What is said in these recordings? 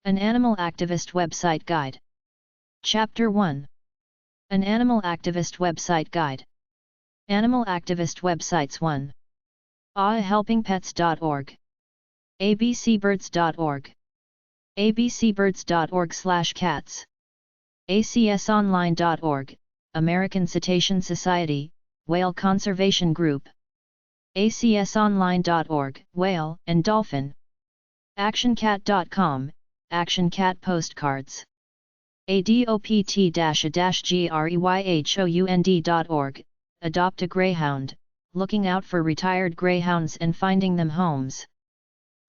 An Animal Activist Website Guide. Chapter 1. An Animal Activist Website Guide. Animal Activist Websites 1. helpingpets.org. abcbirds.org. abcbirds.org/cats. acsonline.org, American Cetacean Society, Whale Conservation Group. acsonline.org, Whale and Dolphin. actioncat.com, Action Cat Postcards. adopt-a-greyhound.org, Adopt a Greyhound, looking out for retired greyhounds and finding them homes.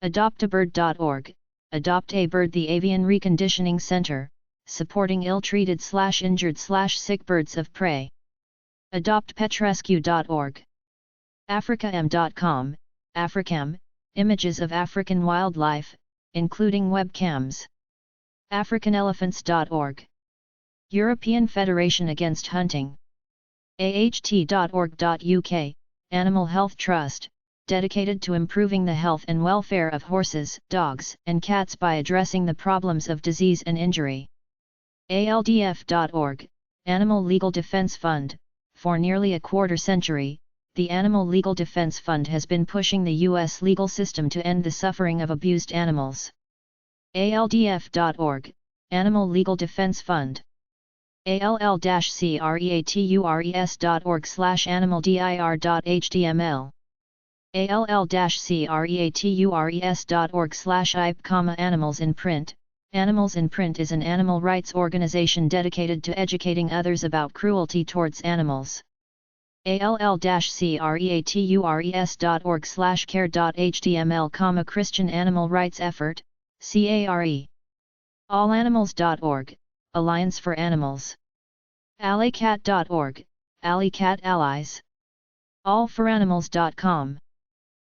adoptabird.org, Adopt a Bird, the Avian Reconditioning Center, supporting ill-treated/injured/sick birds of prey. adoptpetrescue.org. africam.com, Africam, images of African wildlife, including webcams. africanelephants.org. European Federation Against Hunting. aht.org.uk, Animal Health Trust, dedicated to improving the health and welfare of horses, dogs, and cats by addressing the problems of disease and injury. aldf.org, Animal Legal Defense Fund. For nearly a quarter century, the Animal Legal Defense Fund has been pushing the U.S. legal system to end the suffering of abused animals. aldf.org, Animal Legal Defense Fund. all-creatures.org/animaldir.html. all-creatures.org/ip, Animals in Print. Animals in Print is an animal rights organization dedicated to educating others about cruelty towards animals. all-creatures.org/care.html, Christian Animal Rights Effort, CARE. allanimals.org, Alliance for Animals. allycat.org, Allycat Allies. allforanimals.com.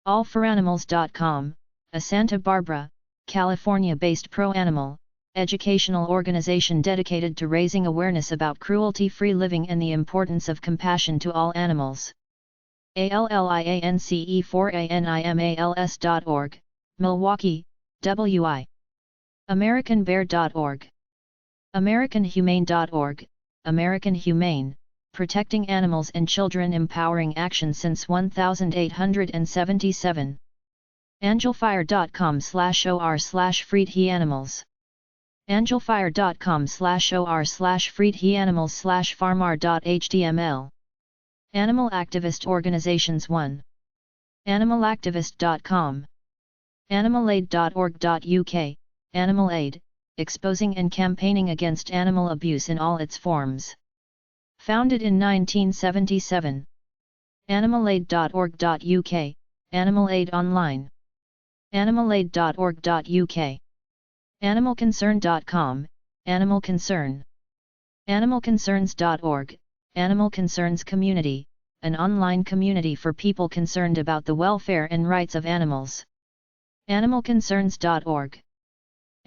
allforanimals.com, a Santa Barbara, California-based pro-animal, educational organization dedicated to raising awareness about cruelty-free living and the importance of compassion to all animals. alliance4animals.org, Milwaukee, WI. AmericanBear.org. AmericanHumane.org, American Humane, protecting animals and children, empowering action since 1877. Angelfire.com/or/freedheanimals. Angelfire.com/or/freedheanimals/farmar.html. Animal Activist Organizations 1. Animalactivist.com. Animalaid.org.uk, Animal Aid, exposing and campaigning against animal abuse in all its forms. Founded in 1977. Animalaid.org.uk, Animal Aid Online. Animalaid.org.uk. Animalconcern.com, Animal Concern. Animalconcerns.org, Animal Concerns Community, an online community for people concerned about the welfare and rights of animals. Animalconcerns.org.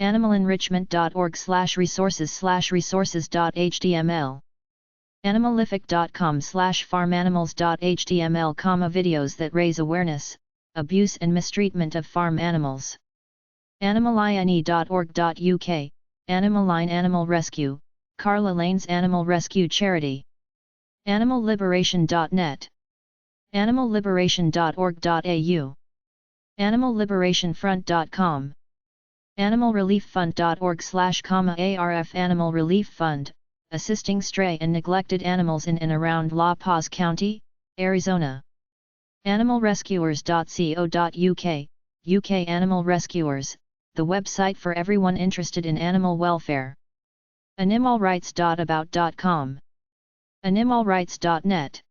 Animalenrichment.org/resources/resources.html. Animalific.com/farmanimals.html, videos that raise awareness, abuse and mistreatment of farm animals. Animaline.org.uk, Animaline Animal Rescue, Carla Lane's Animal Rescue Charity. Animalliberation.net. Animalliberation.org.au. Animalliberationfront.com. Animalrelieffund.org/ARF. Animal Relief Fund, assisting stray and neglected animals in and around La Paz County, Arizona. Animalrescuers.co.uk, UK Animal Rescuers, the website for everyone interested in animal welfare. Animalrights.about.com. Animalrights.net.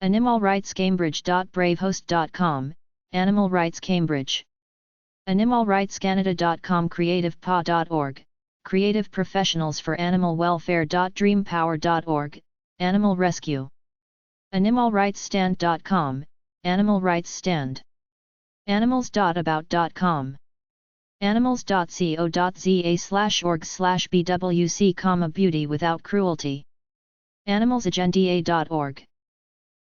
Animalrightscambridge.bravehost.com, Animal Rights Cambridge. Animalrightscanada.com. CreativePaw.org, creative professionals for animal welfare. Dreampower.org, Animal Rescue. Animalrightsstand.com, Animal Rights Stand. Animals.about.com. Animals.co.za/org/BWC, Beauty Without Cruelty. AnimalsagendaA.org.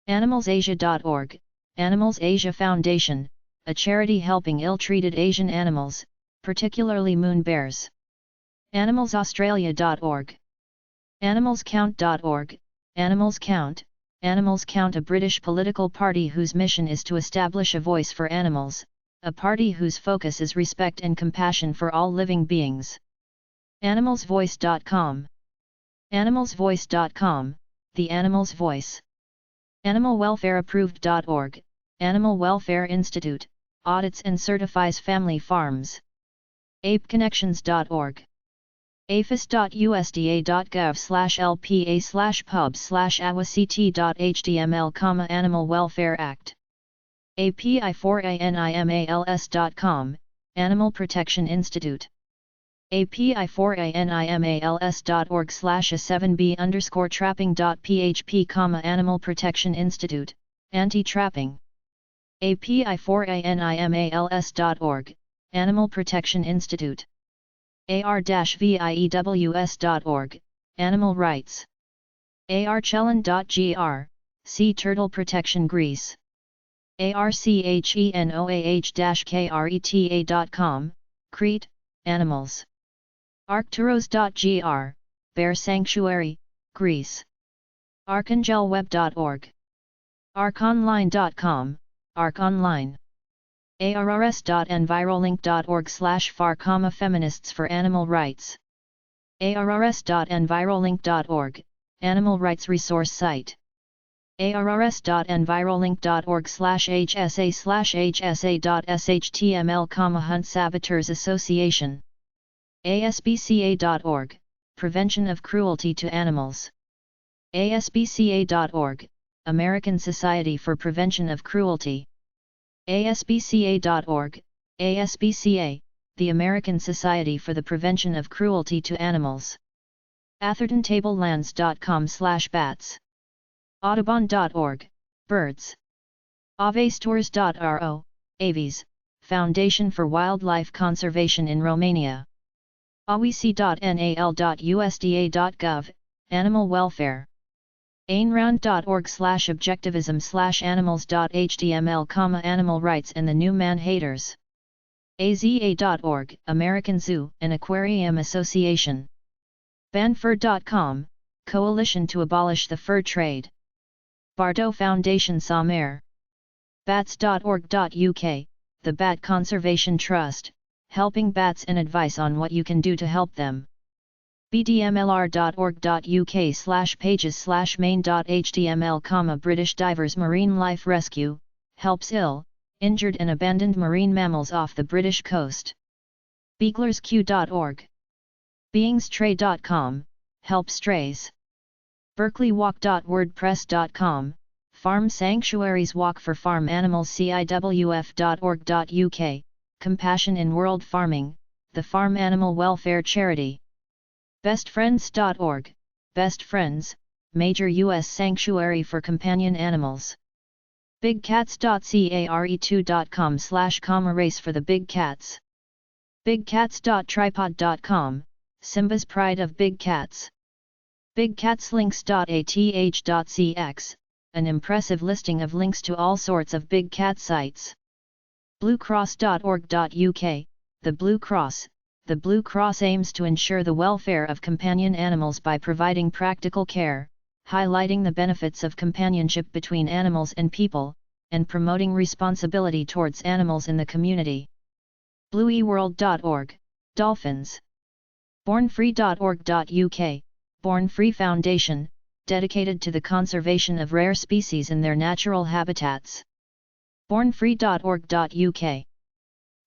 Animalsasia.org, Animals Asia Foundation, a charity helping ill-treated Asian animals, particularly moon bears. AnimalsAustralia.org. AnimalsCount.org. Animals Count. Animals Count, a British political party whose mission is to establish a voice for animals, a party whose focus is respect and compassion for all living beings. AnimalsVoice.com. AnimalsVoice.com, the Animal's Voice. AnimalWelfareApproved.org. Animal Welfare Institute, audits and certifies family farms. ApeConnections.org. APHIS.usda.gov/lpa/pub/awct.html, Animal Welfare Act. API4ANIMALS.com, Animal Protection Institute. API4ANIMALS.org/a7b_trapping.php, Animal Protection Institute, Anti-Trapping. API4ANIMALS.org, Animal Protection Institute. AR-VIEWS.org, Animal Rights. ARChellan.gr, Sea Turtle Protection Greece. ARCHENOAH-KRETA.com, Crete, Animals. Arcturos.gr, Bear Sanctuary, Greece. Archangelweb.org. Arconline.com, Arc Online. ARRS.envirolink.org/far, Feminists for Animal Rights. ARRS.envirolink.org, Animal Rights Resource Site. ARRS.envirolink.org/hsa/hsa.html, Hunt Saboteurs Association. ASBCA.org, Prevention of Cruelty to Animals. ASBCA.org, American Society for Prevention of Cruelty. ASBCA.org, ASBCA, the American Society for the Prevention of Cruelty to Animals. AthertonTablelands.com/bats. Audubon.org, birds. Avestores.ro, aves, Foundation for Wildlife Conservation in Romania. awc.nal.usda.gov, animal welfare. AINRound.org/objectivism/animals.html, animal rights and the new man-haters. AZA.org, American Zoo and Aquarium Association. Banfur.com, Coalition to Abolish the Fur Trade. Bardo Foundation Samer. Bats.org.uk, the Bat Conservation Trust, helping bats and advice on what you can do to help them. bdmlr.org.uk/pages/main.html, British Divers Marine Life Rescue, helps ill, injured and abandoned marine mammals off the British coast. beaglersq.org. beingstray.com, help strays. berkeleywalk.wordpress.com, farm sanctuaries walk for farm animals. ciwf.org.uk, Compassion in World Farming, the farm animal welfare charity. bestfriends.org, Best Friends, major U.S. sanctuary for companion animals. bigcats.care2.com/, race for the big cats. bigcats.tripod.com, Simba's Pride of Big Cats. bigcatslinks.ath.cx, an impressive listing of links to all sorts of big cat sites. bluecross.org.uk, the Blue Cross. The Blue Cross aims to ensure the welfare of companion animals by providing practical care, highlighting the benefits of companionship between animals and people, and promoting responsibility towards animals in the community. blueeworld.org, Dolphins. bornfree.org.uk, Born Free Foundation, dedicated to the conservation of rare species in their natural habitats. bornfree.org.uk.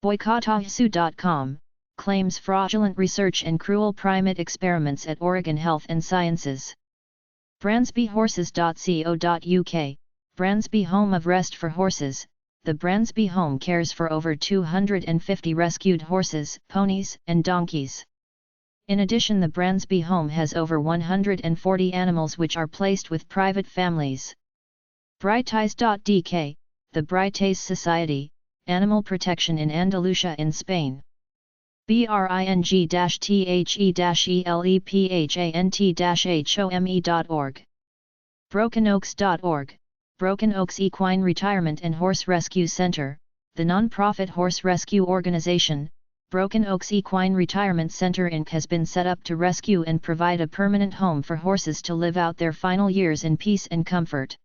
boycottahisu.com, claims fraudulent research and cruel primate experiments at Oregon Health and Sciences. bransbyhorses.co.uk, Bransby Home of Rest for Horses. The Bransby Home cares for over 250 rescued horses, ponies, and donkeys. In addition, the Bransby Home has over 140 animals which are placed with private families. Brightes.dk, the Brightes Society, Animal Protection in Andalusia in Spain. bring-the-elephanty-home.org. brokenoaks.org, Broken Oaks Equine Retirement and Horse Rescue Center, the non-profit horse rescue organization, Broken Oaks Equine Retirement Center Inc. has been set up to rescue and provide a permanent home for horses to live out their final years in peace and comfort.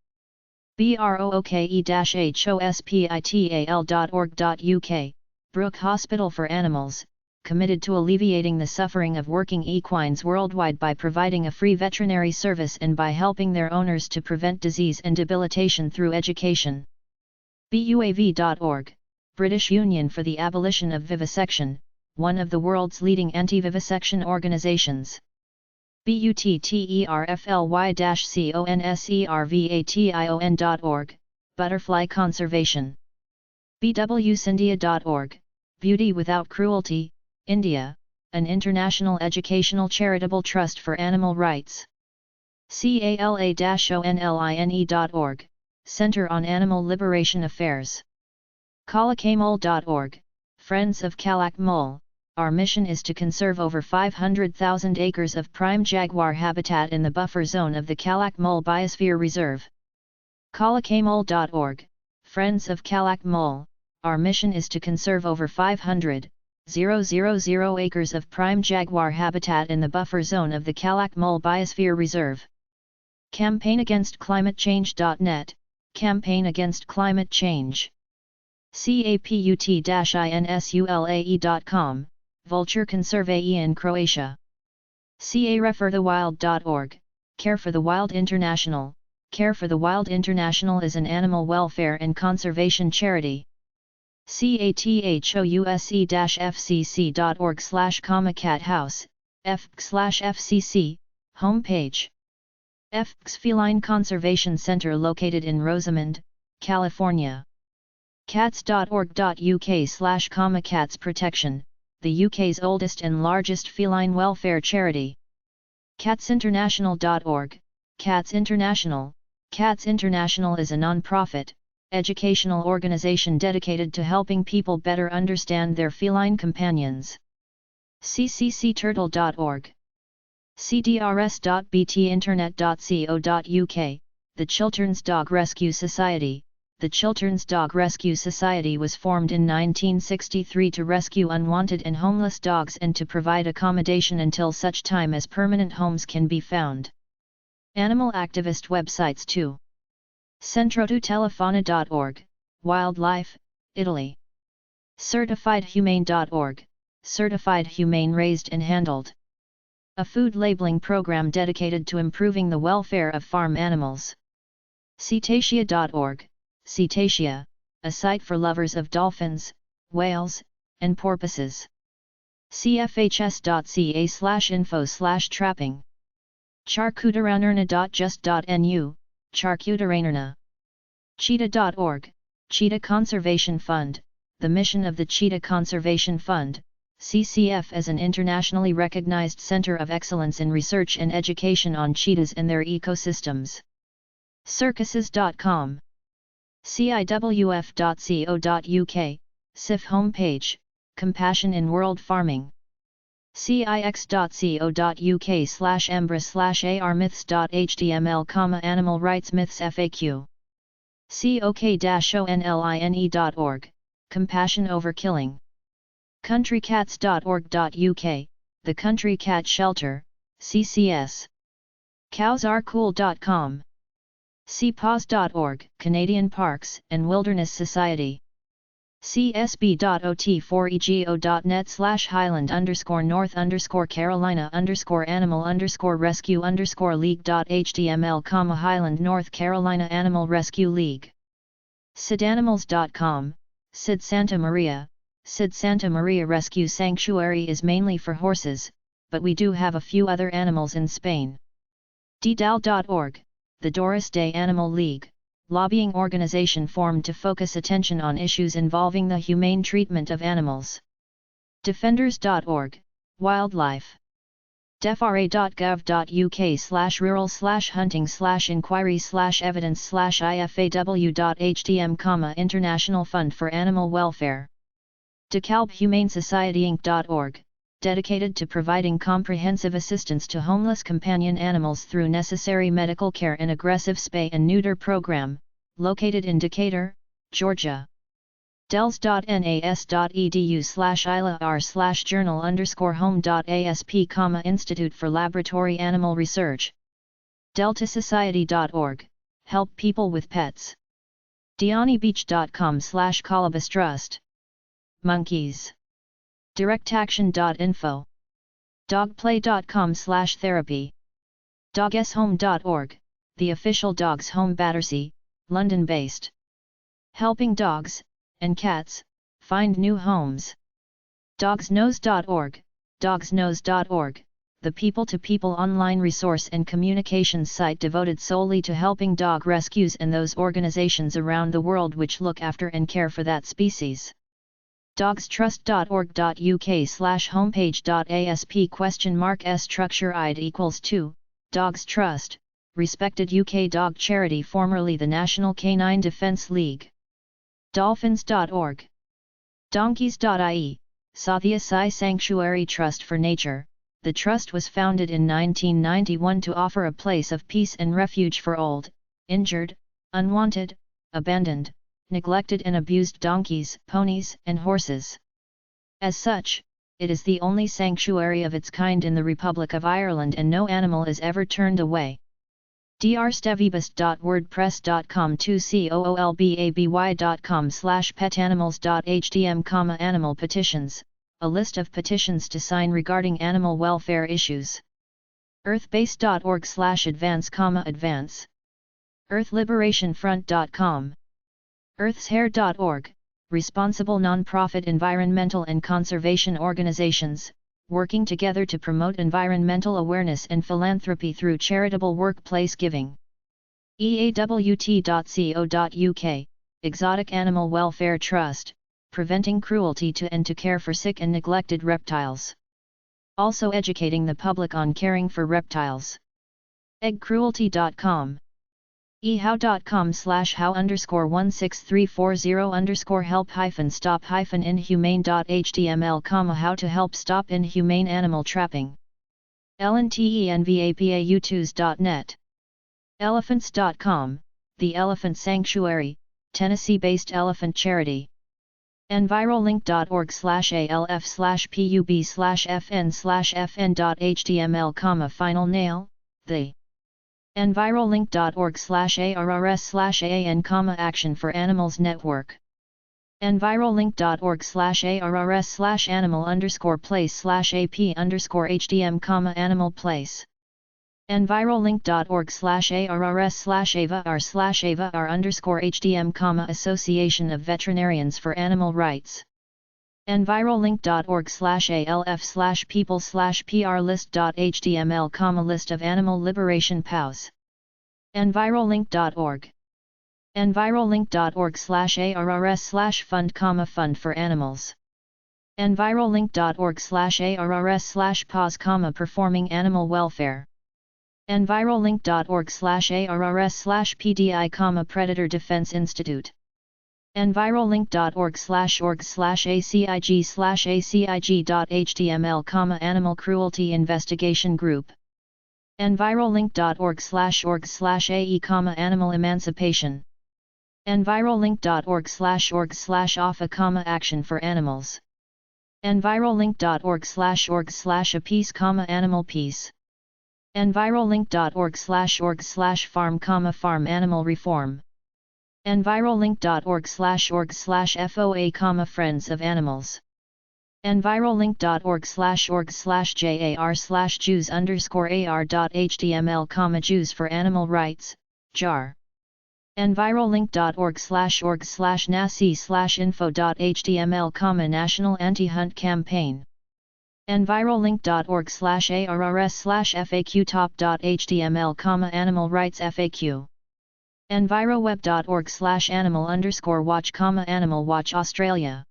brooke-hospital.org.uk, Brook Hospital for Animals, committed to alleviating the suffering of working equines worldwide by providing a free veterinary service and by helping their owners to prevent disease and debilitation through education. BUAV.org, British Union for the Abolition of Vivisection, one of the world's leading anti-vivisection organizations. BUTTERFLY-CONSERVATION.org, Butterfly Conservation. BWSindia.org, Beauty Without Cruelty, India, an international educational charitable trust for animal rights. CALA-ONLINE.org, Center on Animal Liberation Affairs. Kalakmole.org, Friends of Kalak Mole, our mission is to conserve over 500,000 acres of prime jaguar habitat in the buffer zone of the Kalak Mole Biosphere Reserve. Kalakmole.org, Friends of Kalak Mole, our mission is to conserve over 500,000 acres of prime jaguar habitat in the buffer zone of the Kalak Mole Biosphere Reserve. CampaignAgainstClimateChange.net, Campaign Against Climate Change. CAPUT-INSULAE.com, Vulture Conservae in Croatia. CAReForTheWild.org, Care for the Wild International. Care for the Wild International is an animal welfare and conservation charity. CATHOUSE-FCC.org/CatHouse, FCC, homepage. FCC Feline Conservation Center located in Rosamond, California. Cats.org.uk/Cats Protection, the UK's oldest and largest feline welfare charity. CatsInternational.org, Cats International. Cats International is a non-profit, educational organization dedicated to helping people better understand their feline companions. CCCTurtle.org. cdrs.btinternet.co.uk, the Chilterns Dog Rescue Society. The Chilterns Dog Rescue Society was formed in 1963 to rescue unwanted and homeless dogs and to provide accommodation until such time as permanent homes can be found. Animal activist websites too. Centrotutelefono.org, Wildlife, Italy. CertifiedHumane.org, Certified Humane Raised and Handled. A food labeling program dedicated to improving the welfare of farm animals. Cetacea.org, Cetacea, a site for lovers of dolphins, whales, and porpoises. cfhs.ca/info/trapping. Charcuteranerna.just.nu, Charcuteranerna. Cheetah.org, Cheetah Conservation Fund, the mission of the Cheetah Conservation Fund, CCF is an internationally recognized center of excellence in research and education on cheetahs and their ecosystems. Circuses.com. CIWF.co.uk, CIF homepage, Compassion in World Farming. cix.co.uk/embra/armyths.html, Animal Rights Myths FAQ. COK-ONLINE.org, Compassion Over Killing. Countrycats.org.uk, The Country Cat Shelter, CCS. CowsAreCool.com. CPAWS.org, Canadian Parks and Wilderness Society. csb.ot4ego.net/Highland_North_Carolina_Animal_Rescue_League.html, Highland North Carolina Animal Rescue League. SIDAnimals.com, SID Santa Maria. SID Santa Maria Rescue Sanctuary is mainly for horses, but we do have a few other animals in Spain. DDAL.org, the Doris Day Animal League, lobbying organization formed to focus attention on issues involving the humane treatment of animals. Defenders.org, wildlife. defra.gov.uk/rural/hunting/inquiry/evidence/ifaw.htm, International Fund for Animal Welfare. DeKalb Humane Society Inc.org, dedicated to providing comprehensive assistance to homeless companion animals through necessary medical care and aggressive spay and neuter program, located in Decatur, Georgia. dels.nas.edu/ila/r/journal_home.asp, Institute for Laboratory Animal Research. deltasociety.org, help people with pets. dianibeach.com/colubustrust. Monkeys. directaction.info. dogplay.com/therapy. dogshome.org, the official dogs home Battersea, London-based. Helping dogs and cats find new homes. dogsnose.org, dogsnose.org, the people-to-people online resource and communications site devoted solely to helping dog rescues and those organizations around the world which look after and care for that species. dogstrust.org.uk/homepage.asp?s structure id equals 2, Dogs Trust, respected UK dog charity formerly the National Canine Defence League. dolphins.org. donkeys.ie, Sathya Sai Sanctuary Trust for Nature. The trust was founded in 1991 to offer a place of peace and refuge for old, injured, unwanted, abandoned, neglected and abused donkeys, ponies and horses. As such, it is the only sanctuary of its kind in the Republic of Ireland and no animal is ever turned away. drstevibus.wordpress.com 2coolbaby.com/petanimals.htm, animal petitions, a list of petitions to sign regarding animal welfare issues. earthbase.org/advance, earthliberationfront.com. earthshair.org, responsible non-profit environmental and conservation organizations, working together to promote environmental awareness and philanthropy through charitable workplace giving. eawt.co.uk, Exotic Animal Welfare Trust, preventing cruelty to and to care for sick and neglected reptiles. Also educating the public on caring for reptiles. eggcruelty.com. ehow.com/how_16340_help-stop-inhumane.html, how to help stop inhumane animal trapping. lntenvapau2s.net. elephants.com, the Elephant Sanctuary, Tennessee-based elephant charity. envirolink.org/alf/pub/fn/fn.html, final nail, the. envirolink.org/arrs/aan, action for animals network. envirolink.org/arrs/animal_place/ap_hdm, animal place. envirolink.org/arrs/ava_r/hdm, Association of Veterinarians for Animal Rights. envirolink.org/alf/people/pr-list.html, list of animal liberation POWs. envirolink.org. envirolink.org/arrs/fund, fund for animals. envirolink.org/arrs/pause, performing animal welfare. envirolink.org/arrs/pdi, Predator Defense Institute. envirolink.org/org/acig/acig.html, Animal Cruelty Investigation Group. envirolink.org/ae, Animal Emancipation. envirolink.org/org/AFA, Action for Animals. envirolink.org/org/apeace, Animal Peace. envirolink.org/org/farm, Farm Animal Reform. envirolink.org/org/FOA, Friends of Animals. envirolink.org/jar/Jews_ar.html, Jews for Animal Rights, JAR. envirolink.org/org/nasi/info.html, National Anti-Hunt Campaign. envirolink.org/arrs/faqtop.html, Animal Rights FAQ. enviroweb.org/animal_watch, Animal Watch Australia.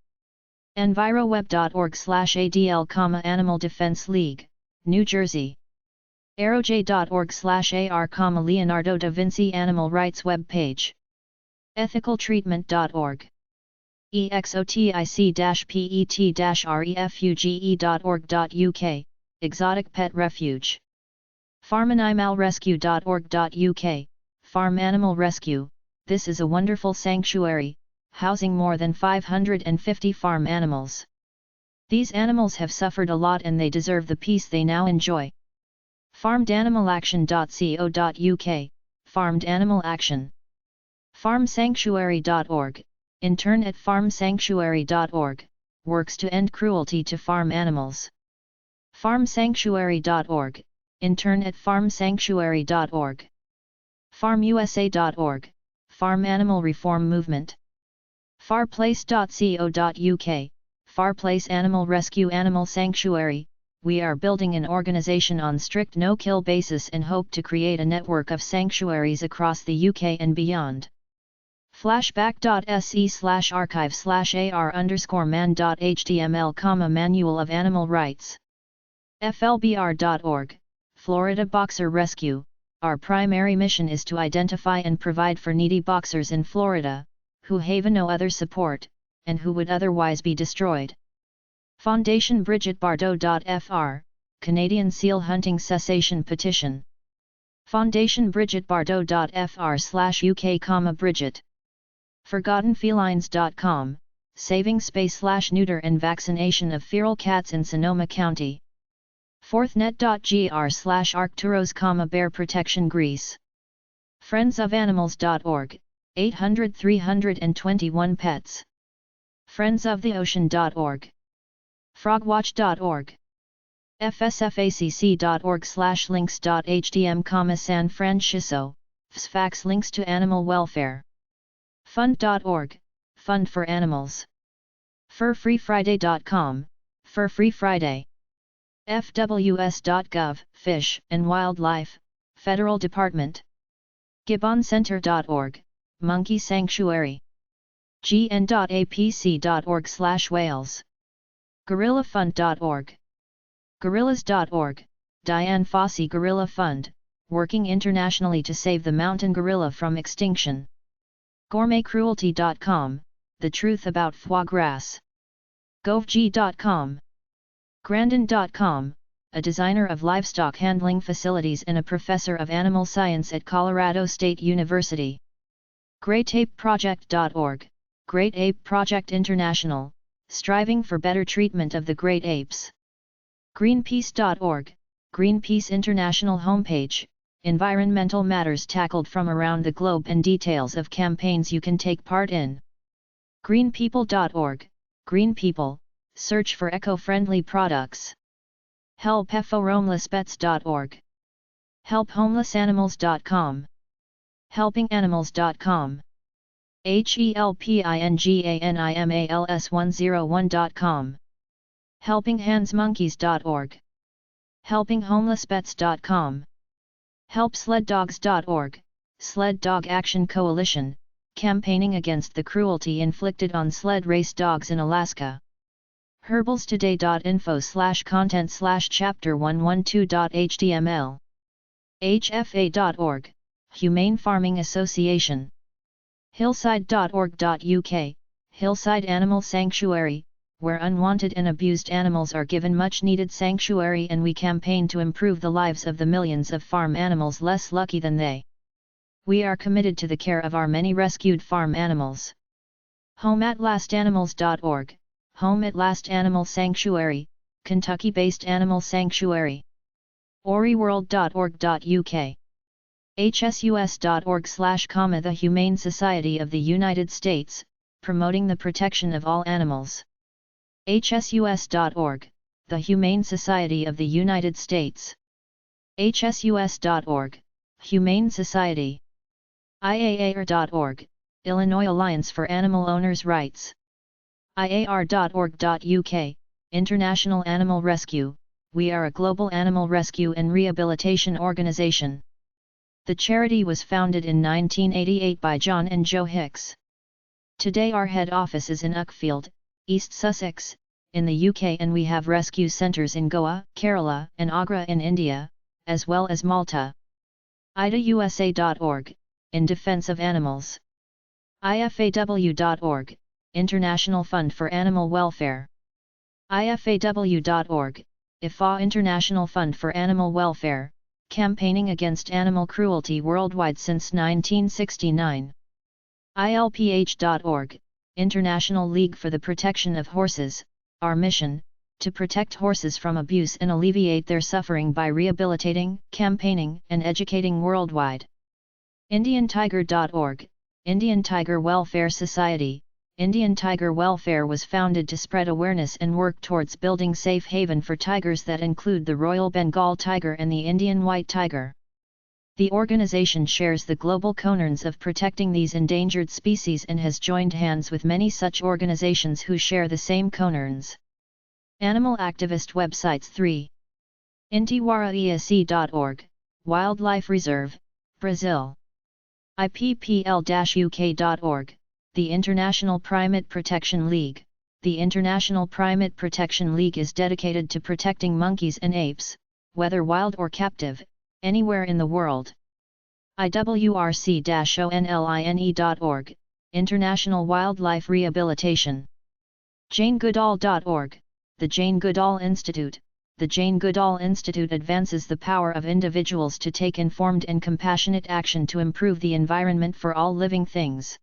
enviroweb.org/adl, Animal Defense League, New Jersey. aroj.org/ar, Leonardo da Vinci Animal Rights Web Page. ethicaltreatment.org. exotic-pet-refuge.org.uk, Exotic Pet Refuge. farmanimalrescue.org.uk, Farm Animal Rescue, this is a wonderful sanctuary, housing more than 550 farm animals. These animals have suffered a lot and they deserve the peace they now enjoy. farmedanimal-action.co.uk, Farmed Animal Action. farmsanctuary.org, intern at farmsanctuary.org, works to end cruelty to farm animals. farmsanctuary.org, intern at farmsanctuary.org. farmusa.org, Farm Animal Reform Movement. farplace.co.uk, Farplace Animal Rescue Animal Sanctuary. We are building an organization on strict no-kill basis and hope to create a network of sanctuaries across the UK and beyond. flashback.se/archive/ar_man.html, Manual of Animal Rights. flbr.org, Florida Boxer Rescue. Our primary mission is to identify and provide for needy boxers in Florida, who have no other support, and who would otherwise be destroyed. Foundation BridgetBardot.fr, Canadian Seal Hunting Cessation Petition. Foundation BridgetBardot.fr/UK, Bridget. ForgottenFelines.com, Saving Space/Neuter and Vaccination of Feral Cats in Sonoma County. Fourthnet.gr/Arcturos, Bear Protection Greece. FriendsofAnimals.org, 800-321 pets. Friendsoftheocean.org. Frogwatch.org. fsfacc.org/links.htm, San Francisco, FSFAX links to animal welfare. Fund.org, Fund for Animals. FurFreeFriday.com, Fur Free Friday. fws.gov, Fish and Wildlife, Federal Department. GibbonCenter.org, Monkey Sanctuary. gn.apc.org/Wales. GorillaFund.org. Gorillas.org, Diane Fossey Gorilla Fund, working internationally to save the mountain gorilla from extinction. GourmetCruelty.com, The Truth About Foie Gras. GovG.com. Grandin.com, a designer of livestock handling facilities and a professor of animal science at Colorado State University. GreatApeProject.org, Great Ape Project International, striving for better treatment of the great apes. Greenpeace.org, Greenpeace International homepage, environmental matters tackled from around the globe and details of campaigns you can take part in. Greenpeople.org, Green People, search for eco-friendly products. HelpFORhomelessPets.org. HelpHomelessAnimals.com. HelpingAnimals.com. HelpingAnimals101.com. HelpingHandsMonkeys.org. HelpingHomelessPets.com. HelpSledDogs.org, Sled Dog Action Coalition, campaigning against the cruelty inflicted on sled race dogs in Alaska. herbalstoday.info/content/chapter112.html. hfa.org, Humane Farming Association. hillside.org.uk, Hillside Animal Sanctuary, where unwanted and abused animals are given much-needed sanctuary, and we campaign to improve the lives of the millions of farm animals less lucky than they. We are committed to the care of our many rescued farm animals. HomeAtLastAnimals.org, Home at Last Animal Sanctuary, Kentucky-based animal sanctuary. oriworld.org.uk. hsus.org/, The Humane Society of the United States, promoting the protection of all animals. hsus.org, The Humane Society of the United States. hsus.org, Humane Society. IAAR.org, Illinois Alliance for Animal Owners' Rights. IAR.org.uk, International Animal Rescue, we are a global animal rescue and rehabilitation organization. The charity was founded in 1988 by John and Joe Hicks. Today our head office is in Uckfield, East Sussex, in the UK, and we have rescue centres in Goa, Kerala and Agra in India, as well as Malta. IDAUSA.org, in defense of animals. IFAW.org, International Fund for Animal Welfare. IFAW.org, IFA International Fund for Animal Welfare, campaigning against animal cruelty worldwide since 1969. ILPH.org, International League for the Protection of Horses, our mission, to protect horses from abuse and alleviate their suffering by rehabilitating, campaigning, and educating worldwide. IndianTiger.org, Indian Tiger Welfare Society. Indian Tiger Welfare was founded to spread awareness and work towards building safe haven for tigers that include the Royal Bengal tiger and the Indian white tiger. The organization shares the global concerns of protecting these endangered species and has joined hands with many such organizations who share the same concerns. Animal activist websites 3. Antiwar-improving Wildlife Reserve, Brazil. IPPL-UK.org, the International Primate Protection League. The International Primate Protection League is dedicated to protecting monkeys and apes, whether wild or captive, anywhere in the world. IWRC-ONLINE.org, International Wildlife Rehabilitation. JaneGoodall.org, the Jane Goodall Institute. The Jane Goodall Institute advances the power of individuals to take informed and compassionate action to improve the environment for all living things.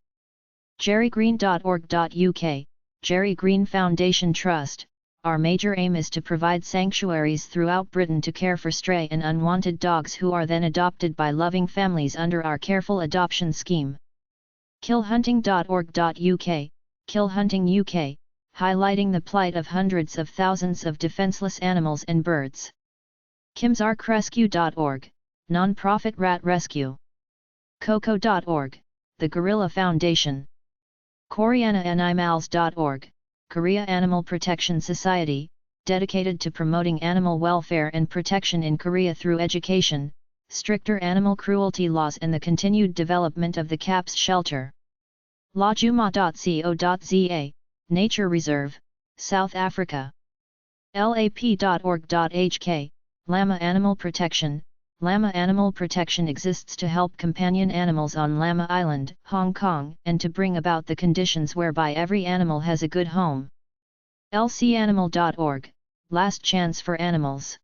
jerrygreen.org.uk, Jerry Green Foundation Trust. Our major aim is to provide sanctuaries throughout Britain to care for stray and unwanted dogs who are then adopted by loving families under our careful adoption scheme. Killhunting.org.uk, Kill Hunting UK, highlighting the plight of hundreds of thousands of defenseless animals and birds. KimsArkRescue.org, non-profit rat rescue. Coco.org, the Gorilla Foundation. KoreanaAnimals.org, Korea Animal Protection Society, dedicated to promoting animal welfare and protection in Korea through education, stricter animal cruelty laws and the continued development of the CAPS shelter. Lajuma.co.za, Nature Reserve, South Africa. lap.org.hk, Lama Animal Protection. Lama Animal Protection exists to help companion animals on Lama Island, Hong Kong, and to bring about the conditions whereby every animal has a good home. lcanimal.org, Last Chance for Animals.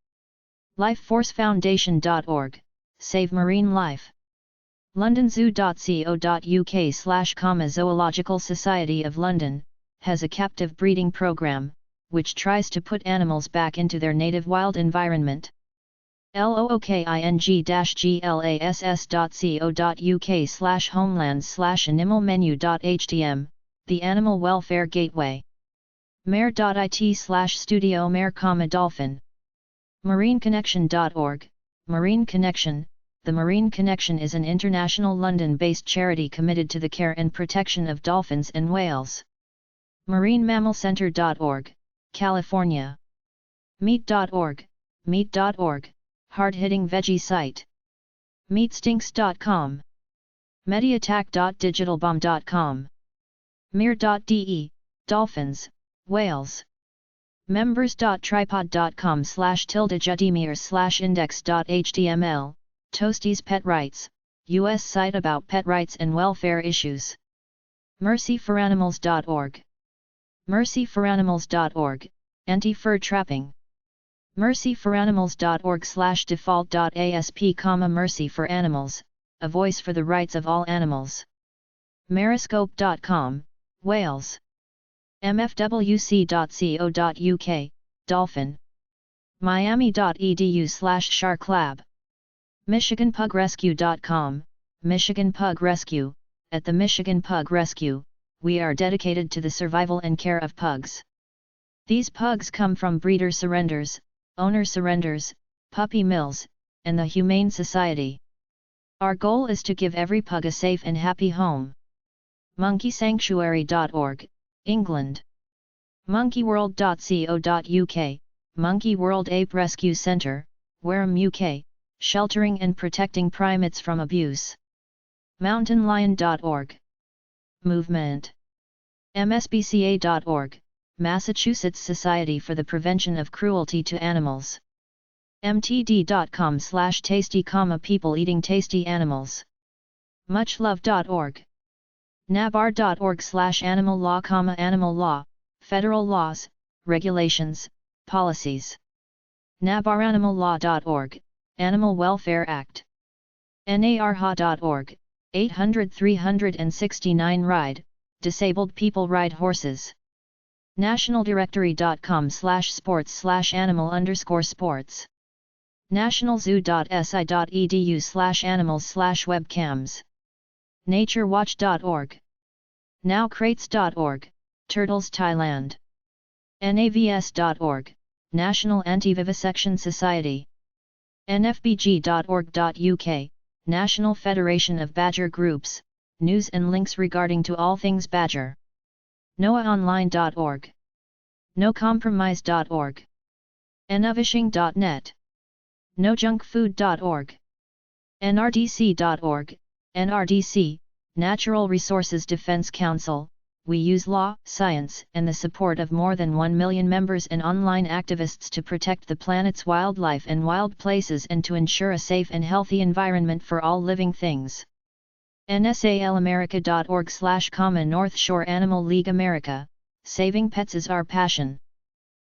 Lifeforcefoundation.org, Save Marine Life. londonzoo.co.uk/Zoological Society of London, has a captive breeding program, which tries to put animals back into their native wild environment. looking.glas.co.uk/homelands/animalmenu.htm, the Animal Welfare Gateway. Mare.it/Studio Mare, Dolphin. MarineConnection.org, Marine Connection. The Marine Connection is an international London-based charity committed to the care and protection of dolphins and whales. MarineMammalCenter.org, California. Meat.org, Meat.org, hard-hitting veggie site. Meatstinks.com. Mediattack.digitalbomb.com. Mir.de, dolphins, whales. Members.tripod.com/judimir/index.html, Toasties Pet Rights, U.S. site about pet rights and welfare issues. MercyForAnimals.org. MercyForAnimals.org, anti-fur trapping. MercyForAnimals.org/default.asp, Mercy for Animals, a voice for the rights of all animals. Mariscope.com, whales. mfwc.co.uk, dolphin. Miami.edu/sharklab. MichiganPugRescue.com, Michigan Pug Rescue. At the Michigan Pug Rescue, we are dedicated to the survival and care of pugs. These pugs come from breeder surrenders, owner surrenders, puppy mills, and the Humane Society. Our goal is to give every pug a safe and happy home. MonkeySanctuary.org, England. MonkeyWorld.co.uk, Monkey World Ape Rescue Centre, Wareham, UK, sheltering and protecting primates from abuse. MountainLion.org. Movement. MSPCA.org, Massachusetts Society for the Prevention of Cruelty to Animals. mtd.com/tasty, people eating tasty animals. Muchlove.org. nabar.org/animal law, animal law, federal laws, regulations, policies. nabaranimallaw.org, Animal Welfare Act. narha.org, 800-369 RIDE, disabled people ride horses. nationaldirectory.com/sports/animal_sports. nationalzoo.si.edu/animals/webcams. naturewatch.org. nowcrates.org, Turtles Thailand. navs.org, National Anti-Vivisection Society. nfbg.org.uk, National Federation of Badger Groups, news and links regarding to all things badger. noaonline.org. nocompromise.org. novishing.net. nojunkfood.org. nrdc.org, NRDC, Natural Resources Defense Council. We use law, science, and the support of more than 1 million members and online activists to protect the planet's wildlife and wild places and to ensure a safe and healthy environment for all living things. nsalamerica.org/Common North Shore Animal League America, saving pets is our passion.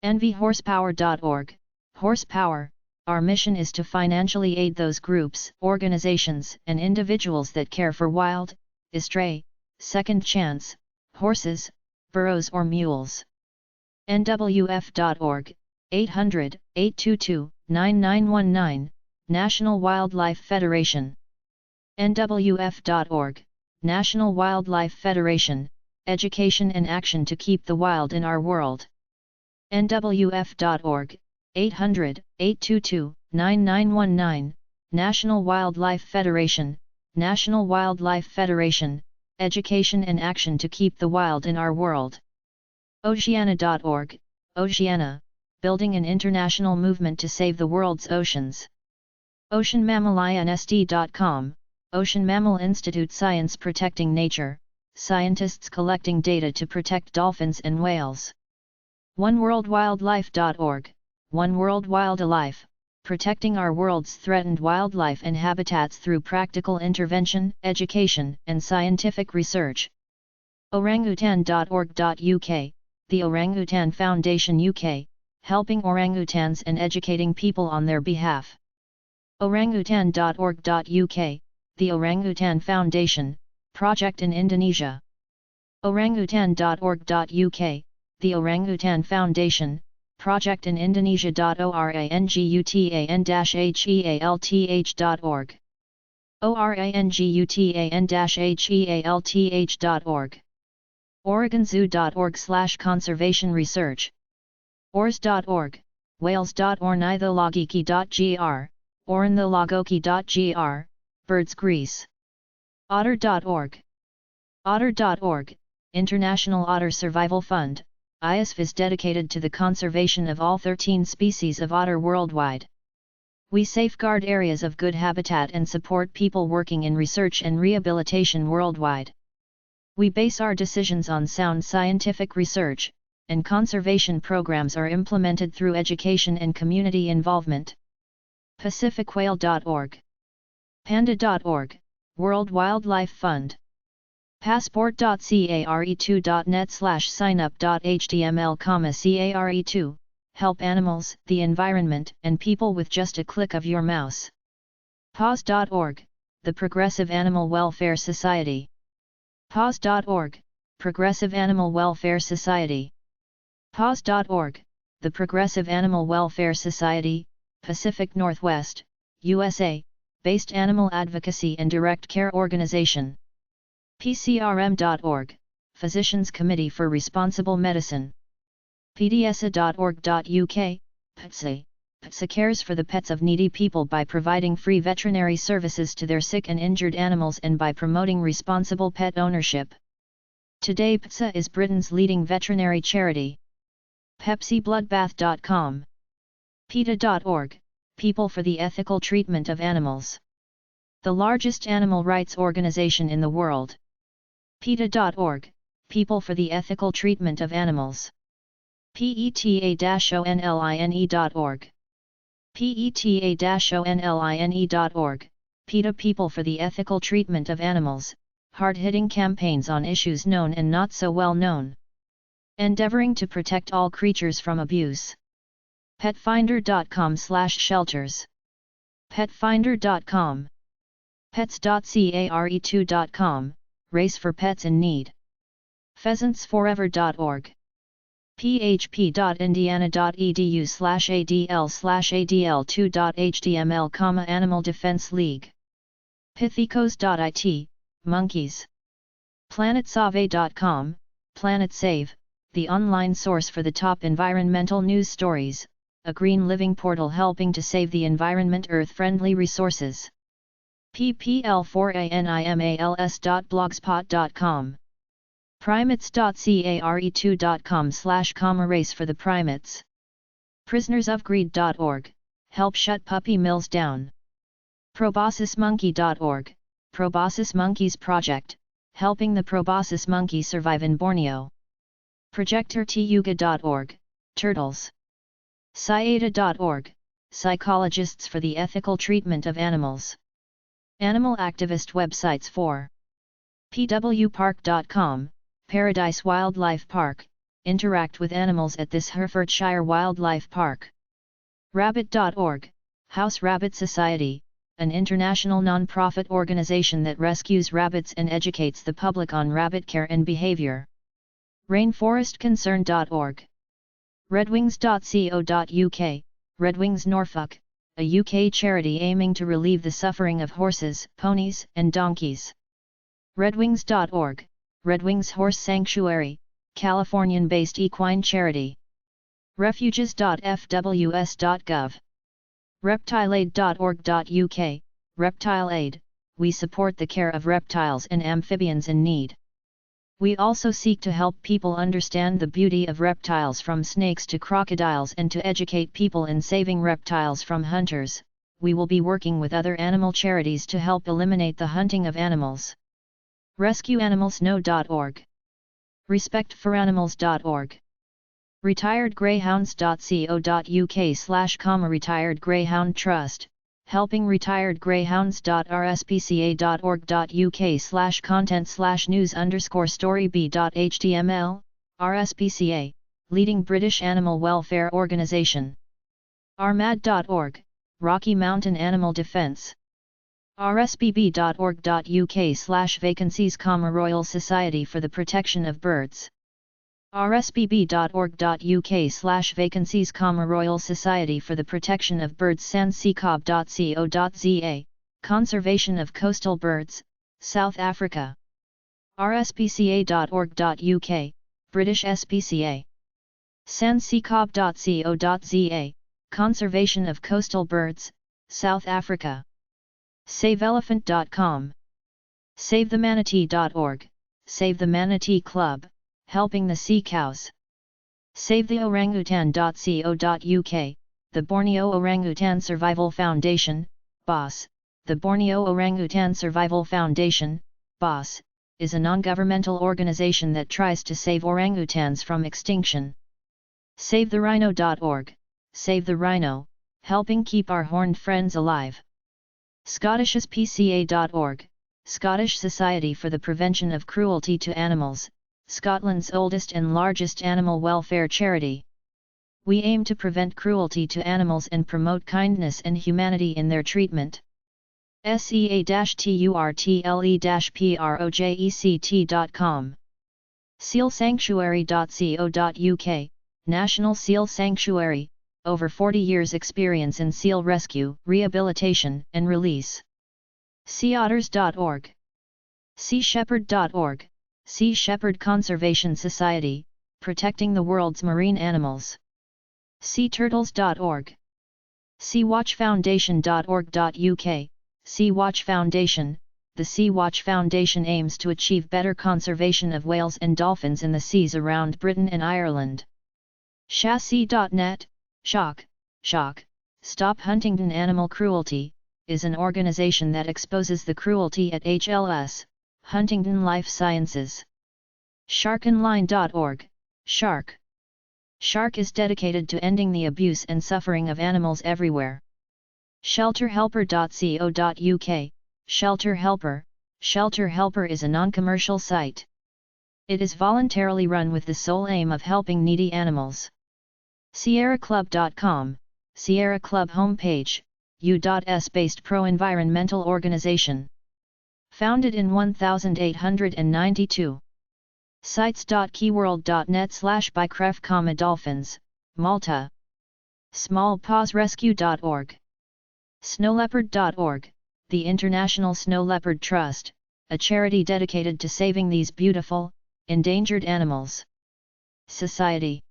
nvhorsepower.org, Horsepower, our mission is to financially aid those groups, organizations, and individuals that care for wild, stray, second chance, horses, burros or mules. nwf.org, 800-822-9919, National Wildlife Federation. nwf.org, National Wildlife Federation, Education and Action to Keep the Wild in Our World. nwf.org, 800-822-9919, National Wildlife Federation, National Wildlife Federation, Education and Action to Keep the Wild in Our World. Oceana.org, Oceana, building an international movement to save the world's oceans. OceanMammalInst.com, Ocean Mammal Institute Science Protecting Nature, scientists collecting data to protect dolphins and whales. OneWorldWildlife.org, One World Wildlife, protecting our world's threatened wildlife and habitats through practical intervention, education, and scientific research. Orangutan.org.uk, the Orangutan Foundation UK, helping orangutans and educating people on their behalf. Orangutan.org.uk, the Orangutan Foundation, project in Indonesia. Orangutan.org.uk, the Orangutan Foundation, project in Indonesia. Orangutan-health.org. orangutan-health.org. OregonZoo.org/conservation research. Ors.org, wales.ornithologic.gr, ornithologoki.gr, birds Greece. Otter.org. Otter.org, International Otter Survival Fund, ISF is dedicated to the conservation of all 13 species of otter worldwide. We safeguard areas of good habitat and support people working in research and rehabilitation worldwide. We base our decisions on sound scientific research, and conservation programs are implemented through education and community involvement. PacificWhale.org. Panda.org, World Wildlife Fund. Passport.care2.net/signup.html, care2, help animals, the environment, and people with just a click of your mouse. Paws.org, the Progressive Animal Welfare Society. Paws.org, Progressive Animal Welfare Society. Paws.org, the Progressive Animal Welfare Society, Pacific Northwest, USA, based animal advocacy and direct care organization. PCRM.org, Physicians Committee for Responsible Medicine. PDSA.org.uk, PTSA. PTSA cares for the pets of needy people by providing free veterinary services to their sick and injured animals and by promoting responsible pet ownership. Today PTSA is Britain's leading veterinary charity. PepsiBloodbath.com. PETA.org, People for the Ethical Treatment of Animals. The largest animal rights organization in the world. PETA.org, People for the Ethical Treatment of Animals. PETA-ONLINE.org. PETA-ONLINE.org, PETA People for the Ethical Treatment of Animals, hard-hitting campaigns on issues known and not so well known. Endeavoring to protect all creatures from abuse. Petfinder.com/shelters. Petfinder.com. Pets.care2.com, Race for Pets in Need. pheasantsforever.org. php.indiana.edu/adl/adl2.html, Animal Defense League. pithecos.it, monkeys. planetsave.com, PlanetSave, the online source for the top environmental news stories, a green living portal helping to save the environment, earth-friendly resources. ppl4animals.blogspot.com. primates.care2.com/com, race for the primates. prisonersofgreed.org, help shut puppy mills down. proboscismonkey.org, Proboscis Monkeys Project, helping the proboscis monkey survive in Borneo. projectortyuga.org, turtles. Sciata.org, psychologists for the ethical treatment of animals. Animal activist websites for pwpark.com, Paradise Wildlife Park, interact with animals at this Herefordshire Wildlife Park. Rabbit.org, House Rabbit Society, an international non-profit organization that rescues rabbits and educates the public on rabbit care and behavior. Rainforestconcern.org. Redwings.co.uk, Redwings Norfolk, a UK charity aiming to relieve the suffering of horses, ponies, and donkeys. Redwings.org, Redwings Horse Sanctuary, Californian-based equine charity. Refuges.fws.gov. Reptileaid.org.uk, Reptile Aid, we support the care of reptiles and amphibians in need. We also seek to help people understand the beauty of reptiles, from snakes to crocodiles, and to educate people in saving reptiles from hunters. We will be working with other animal charities to help eliminate the hunting of animals. RescueAnimalsNo.org. RespectForAnimals.org. retiredgreyhounds.co.uk/, Retired Greyhound Trust, helping retired greyhounds.rspca.org.uk/content/news_story b.html, RSPCA, leading British animal welfare organisation. rmad.org, Rocky Mountain Animal Defence. rsbb.org.uk/vacancies, Royal Society for the Protection of Birds. rsbb.org.uk/vacancies, Royal Society for the Protection of Birds. sansecob.co.za, Conservation of Coastal Birds, South Africa. rspca.org.uk, British SPCA. sansecob.co.za, Conservation of Coastal Birds, South Africa. SaveElephant.com. SaveTheManatee.org, Save the Manatee Club, helping the sea cows. SaveTheOrangutan.co.uk, the Borneo Orangutan Survival Foundation, BOSS. The Borneo Orangutan Survival Foundation, BOSS, is a non-governmental organization that tries to save orangutans from extinction. SaveTheRhino.org, Save the Rhino, helping keep our horned friends alive. ScottishSPCA.org, Scottish Society for the Prevention of Cruelty to Animals, Scotland's oldest and largest animal welfare charity. We aim to prevent cruelty to animals and promote kindness and humanity in their treatment. sea-turtle-project.com. sealsanctuary.co.uk, National Seal Sanctuary, over 40 years experience in seal rescue, rehabilitation, and release. seaotters.org. seashepherd.org, Sea Shepherd Conservation Society, protecting the world's marine animals. seaturtles.org. seawatchfoundation.org.uk, Sea-Watch Foundation. The Sea-Watch Foundation aims to achieve better conservation of whales and dolphins in the seas around Britain and Ireland. Chassis.net, Shock, Stop Huntingdon Animal Cruelty, is an organization that exposes the cruelty at HLS, Huntingdon Life Sciences. Sharkonline.org, Shark. Shark is dedicated to ending the abuse and suffering of animals everywhere. Shelterhelper.co.uk, Shelter Helper. Shelter Helper is a non-commercial site. It is voluntarily run with the sole aim of helping needy animals. SierraClub.com, Sierra Club homepage, U.S.-based pro-environmental organization. Founded in 1892. sites.keyworld.net/bycref, Dolphins, Malta. Smallpawsrescue.org. Snowleopard.org, the International Snow Leopard Trust, a charity dedicated to saving these beautiful, endangered animals. Society.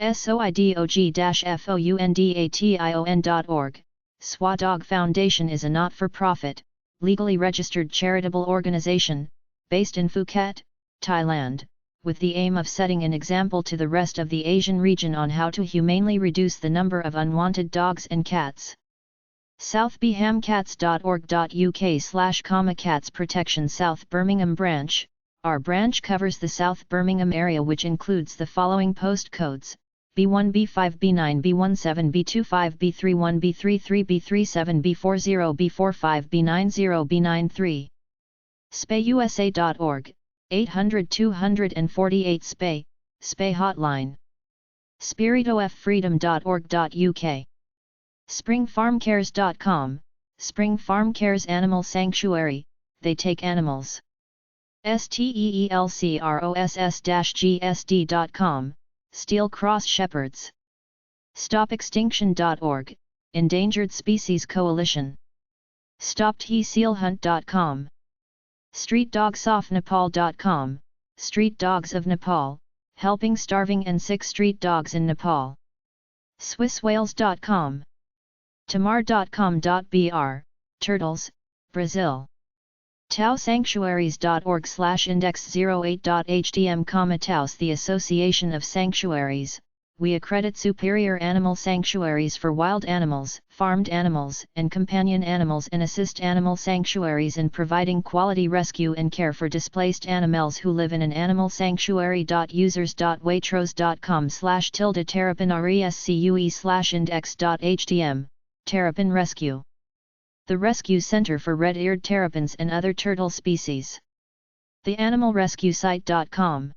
SOIDOG-FOUNDATION.org, SWA Dog Foundation is a not-for-profit, legally registered charitable organization, based in Phuket, Thailand, with the aim of setting an example to the rest of the Asian region on how to humanely reduce the number of unwanted dogs and cats. southbhamcats.org.uk/Cats Protection South Birmingham Branch. Our branch covers the South Birmingham area, which includes the following postcodes: B1, B5, B9, B17, B25, B31, B33, B37, B40, B45, B90, B93. SPAYUSA.org, 800-248 SPAY, SPAY Hotline. Spiritoffreedom.org.uk. SpringFarmCares.com, Spring Farm Cares Animal Sanctuary, they take animals. STEELCROSS-GSD.com, Steel Cross Shepherds. StopExtinction.org, Endangered Species Coalition. StopTSealHunt.com. StreetDogsOfNepal.com, Street Dogs of Nepal, helping starving and sick street dogs in Nepal. SwissWhales.com. Tamar.com.br, Turtles, Brazil. TauSanctuaries.org/index08.htm, Taus, the Association of Sanctuaries. We accredit superior animal sanctuaries for wild animals, farmed animals, and companion animals, and assist animal sanctuaries in providing quality rescue and care for displaced animals who live in an animal sanctuary. Users.waitrose.com/terrapin/rescue/index.htm, Terrapin Rescue. The Rescue Center for Red-Eared Terrapins and Other Turtle Species. TheAnimalRescueSite.com.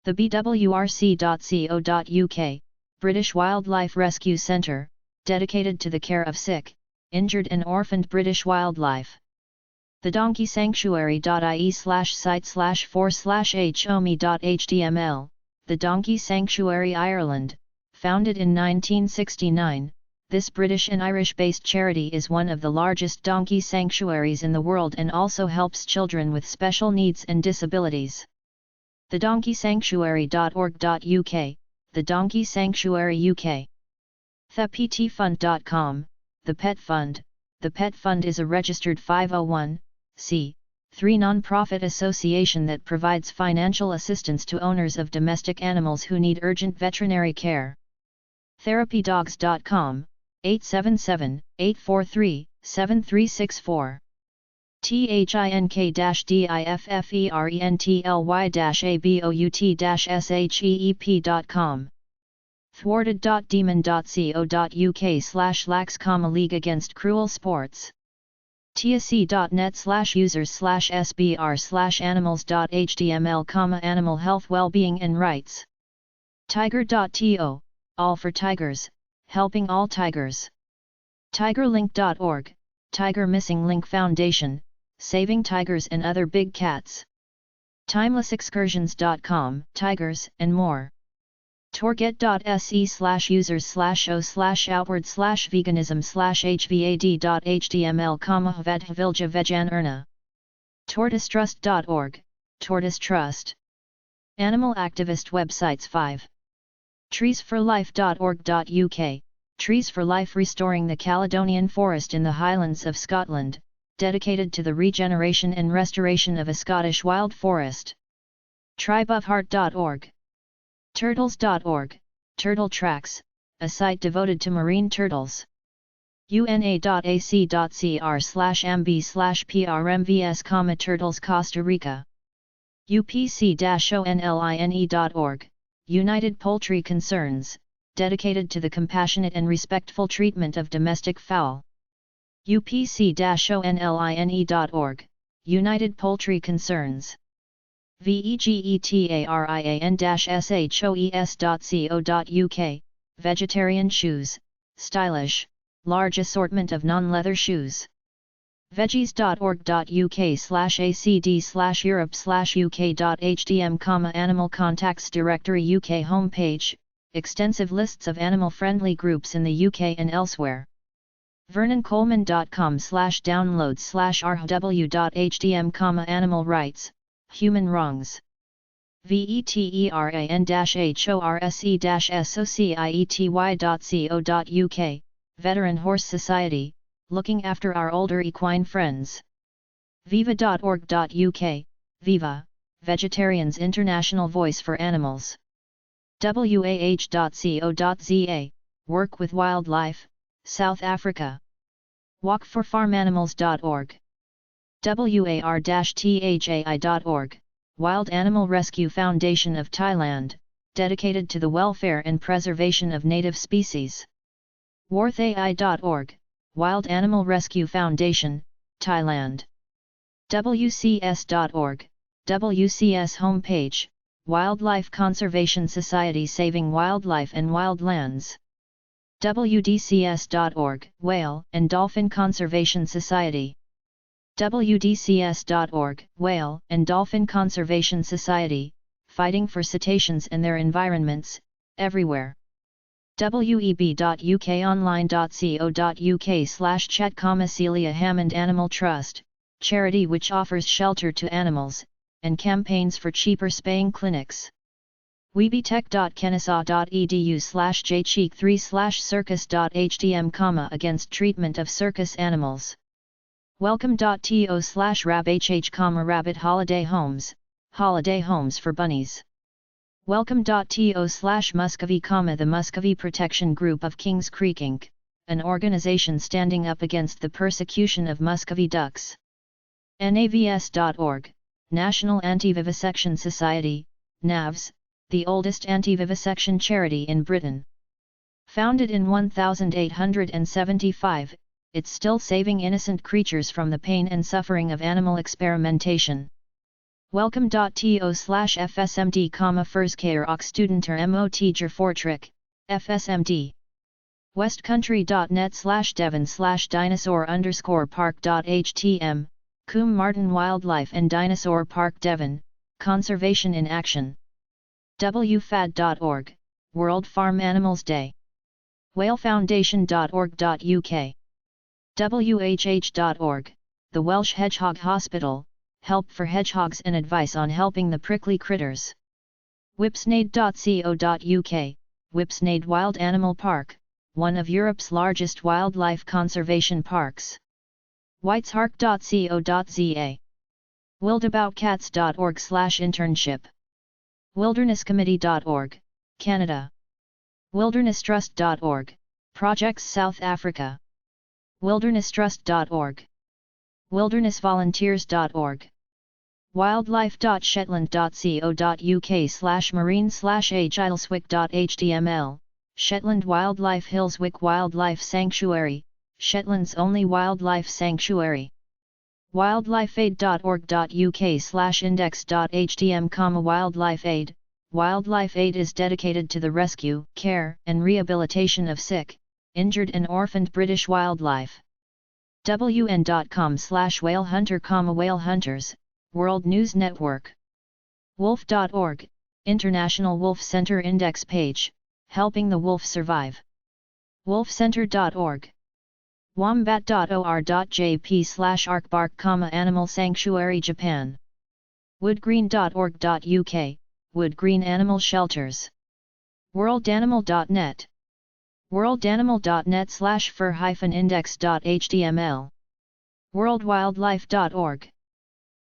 The BWRC.co.uk, British Wildlife Rescue Centre, dedicated to the care of sick, injured and orphaned British wildlife. The DonkeySanctuary.ie/site/for/homi.html, the Donkey Sanctuary Ireland, founded in 1969. This British and Irish-based charity is one of the largest donkey sanctuaries in the world and also helps children with special needs and disabilities. TheDonkeySanctuary.org.uk, the Donkey Sanctuary UK. ThePetFund.com, the Pet Fund. The Pet Fund is a registered 501(c)(3) non-profit association that provides financial assistance to owners of domestic animals who need urgent veterinary care. TherapyDogs.com, 877-843-7364. THINK-differently-about-sheep.com. Thwarted.demon.co.uk/lax, League Against Cruel Sports. TSC.net/users/sbr/animals.html, Animal Health, Wellbeing and Rights. Tiger.to, All for Tigers, helping all tigers. Tigerlink.org, Tiger Missing Link Foundation, saving tigers and other big cats. TimelessExcursions.com, tigers and more. Torget.se/users/outward/veganism/hvad.html, Hvadhvilja Vegan Erna. Tortoisetrust.org, Tortoise Trust. Animal activist websites 5. treesforlife.org.uk, Trees for Life, restoring the Caledonian forest in the Highlands of Scotland, dedicated to the regeneration and restoration of a Scottish wild forest. Tribeofheart.org. Turtles.org, Turtle Tracks, a site devoted to marine turtles. una.ac.cr/mb/prmvs, Turtles Costa Rica. upc-online.org, United Poultry Concerns, dedicated to the compassionate and respectful treatment of domestic fowl. upc-online.org, United Poultry Concerns. vegetarian-shoes.co.uk, Vegetarian Shoes, stylish, large assortment of non-leather shoes. veggies.org.uk/acd/Europe/UK.hdm, Animal Contacts Directory UK homepage, extensive lists of animal-friendly groups in the UK and elsewhere. vernoncoleman.com/downloads/rhw.hdm, Animal Rights, Human Wrongs. veteran-horse-society.co.uk, Veteran Horse Society, looking after our older equine friends. viva.org.uk, Viva, Vegetarians' International Voice for Animals. wah.co.za, Work with Wildlife, South Africa. walkforfarmanimals.org. war-thai.org, Wild Animal Rescue Foundation of Thailand, dedicated to the welfare and preservation of native species. warthai.org, Wild Animal Rescue Foundation, Thailand. wcs.org, WCS homepage, Wildlife Conservation Society saving wildlife and wildlands. wdcs.org, Whale and Dolphin Conservation Society. wdcs.org, Whale and Dolphin Conservation Society, fighting for cetaceans and their environments, everywhere. web.ukonline.co.uk/chat, Celia Hammond Animal Trust, charity which offers shelter to animals, and campaigns for cheaper spaying clinics. weebtech.kennesaw.edu/jcheek3/circus.hdm, against treatment of circus animals. welcome.to/rabhh, rabbit holiday homes for bunnies. welcome.to/Muscovy, the Muscovy Protection Group of Kings Creek Inc., an organization standing up against the persecution of Muscovy ducks. navs.org, National Anti-Vivisection Society, NAVS, the oldest anti-vivisection charity in Britain. Founded in 1875, it's still saving innocent creatures from the pain and suffering of animal experimentation. welcome.to/FSMD, Furskeyer och Studenter mot Fortrick, FSMD. westcountry.net/Devon/dinosaur_park.htm, Coombe Martin Wildlife and Dinosaur Park Devon, Conservation in Action. wfad.org, World Farm Animals Day. whalefoundation.org.uk. whh.org, the Welsh Hedgehog Hospital, help for hedgehogs and advice on helping the prickly critters. whipsnade.co.uk, Whipsnade Wild Animal Park, one of Europe's largest wildlife conservation parks. whiteshark.co.za. wildaboutcats.org/internship. wildernesscommittee.org, Canada. wildernesstrust.org, Projects South Africa. wildernesstrust.org. wildernessvolunteers.org. wildlife.shetland.co.uk/marine/agileswick.html, Shetland Wildlife Hillswick Wildlife Sanctuary, Shetland's only wildlife sanctuary. wildlifeaid.org.uk/index.htm, Wildlife Aid. Wildlife Aid is dedicated to the rescue, care, and rehabilitation of sick, injured and orphaned British wildlife. wn.com/whalehunter, Whale Hunters, World News Network. wolf.org, International Wolf Center Index page, helping the wolf survive. wolfcenter.org. wombat.or.jp/arkbark, Animal Sanctuary Japan. woodgreen.org.uk, Woodgreen Animal Shelters. worldanimal.net. worldanimal.net/fur-index.html. worldwildlife.org.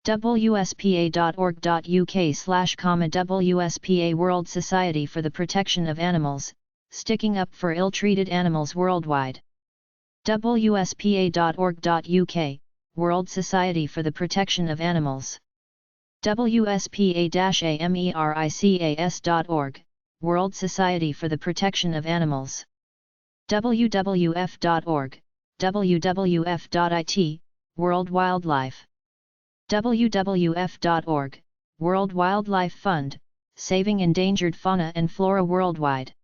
wspa.org.uk/WSPA, World Society for the Protection of Animals, sticking up for ill-treated animals worldwide. wspa.org.uk, World Society for the Protection of Animals. wspa-americas.org, World Society for the Protection of Animals. wwf.org, wwf.it, World Wildlife. wwf.org, World Wildlife Fund, saving endangered fauna and flora worldwide.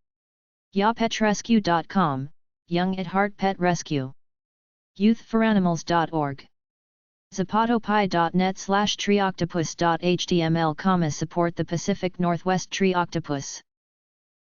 yapetrescue.com, Young at Heart Pet Rescue. youthforanimals.org zapatopi.net/treeoctopus.html, support the Pacific Northwest tree octopus.